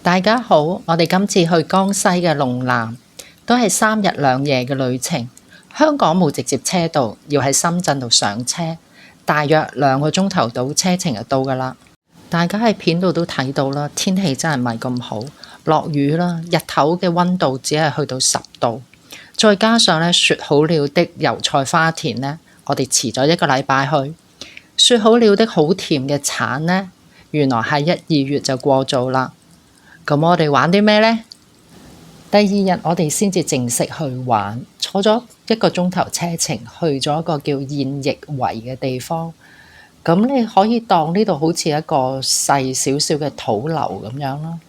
大家好，我哋今次去江西嘅龍南，都係3日2夜嘅旅程。香港冇直接車到，要喺深圳度上車，大約2個鐘頭到車程就到㗎喇。大家喺片度都睇到啦，天氣真係唔係咁好，落雨啦，日頭嘅溫度只係去到10度，再加上咧說好了的油菜花田呢，我哋遲咗1個禮拜去。說好了的好甜嘅橙呢，原來係1、2月就過咗啦。咁我哋玩啲咩呢？第2日我哋先至正式去玩，坐咗1個鐘頭車程，去咗一個叫燕翼圍嘅地方。咁你可以當呢度好似一個細少少嘅土樓咁樣啦。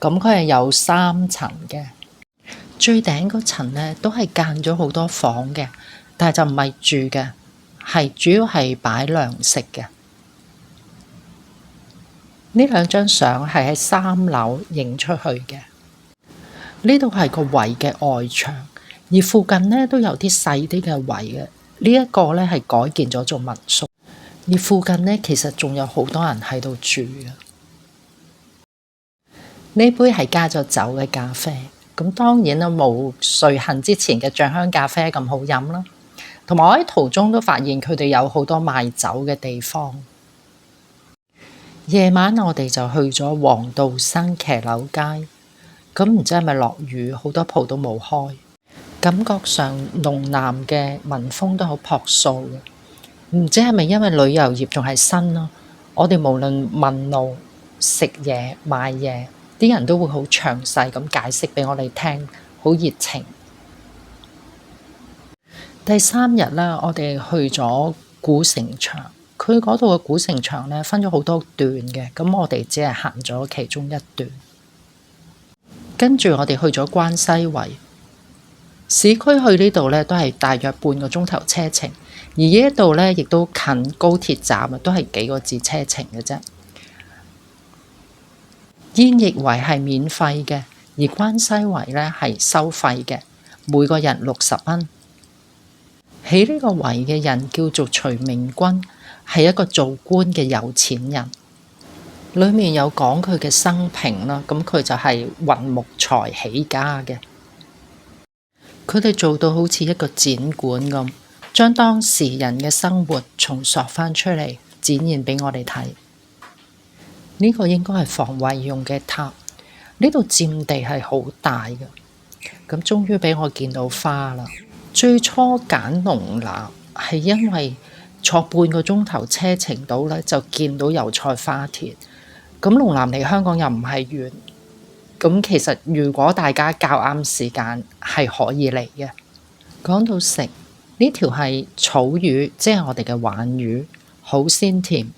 咁佢係有3層嘅，最頂嗰層呢都係間咗好多房嘅，但係就唔係住嘅，係主要係擺糧食嘅。呢2張相係喺3樓影出去嘅。呢度係個圍嘅外牆，而附近呢都有啲細啲嘅圍嘅。呢一個呢係改建咗做民宿，而附近呢其實仲有好多人喺度住嘅。呢杯係加咗酒嘅咖啡，咁當然啦冇瑞幸之前嘅醬香咖啡咁好飲啦。同埋我喺途中都發現佢哋有好多賣酒嘅地方。夜晚我哋就去咗黃道生騎樓街，咁唔知係咪落雨，好多鋪都冇開。感覺上龍南嘅民風都好樸素嘅，唔知係咪因為旅遊業仲係新咯？我哋無論問路、食嘢、買嘢，啲人都會好詳細咁解釋俾我哋聽，好熱情。第3日啦，我哋去咗古城牆。佢嗰度嘅古城牆咧分咗好多段嘅，咁我哋只係行咗其中1段。跟住我哋去咗關西圍市區，去呢度咧都係大約半個鐘頭車程，而呢一度咧亦都近高鐵站啊，都係幾個字車程嘅啫。燕翼圍係免費嘅，而關西圍咧係收費嘅，每個人60蚊。起呢個圍嘅人叫做徐明君，係一個做官嘅有錢人。裏面有講佢嘅生平啦，咁佢就係運木材起家嘅。佢哋做到好似一個展館咁，將當時人嘅生活重塑翻出嚟，展現俾我哋睇。呢個應該係防衛用嘅塔。呢度佔地係好大嘅。咁終於俾我見到花啦。最初揀龍南係因為坐半個鐘頭車程到咧，就見到油菜花田。咁龍南離香港又唔係遠，咁其實如果大家較啱時間係可以嚟嘅。講到食，呢條係草魚，即係我哋嘅鯇魚，好鮮甜，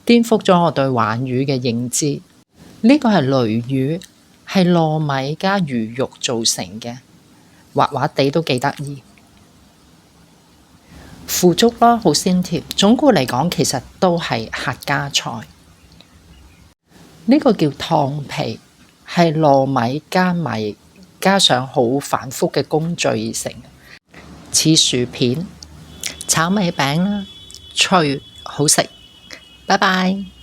顛覆咗我對鯇魚嘅認知。呢個係鱸魚，係糯米加魚肉做成嘅，滑滑地都幾得意。腐竹啦，好鮮甜。總括嚟講，其實都係客家菜。呢個叫燙皮，係糯米加米加上好繁複嘅工序而成，似薯片、炒米餅啦，脆好食。拜拜。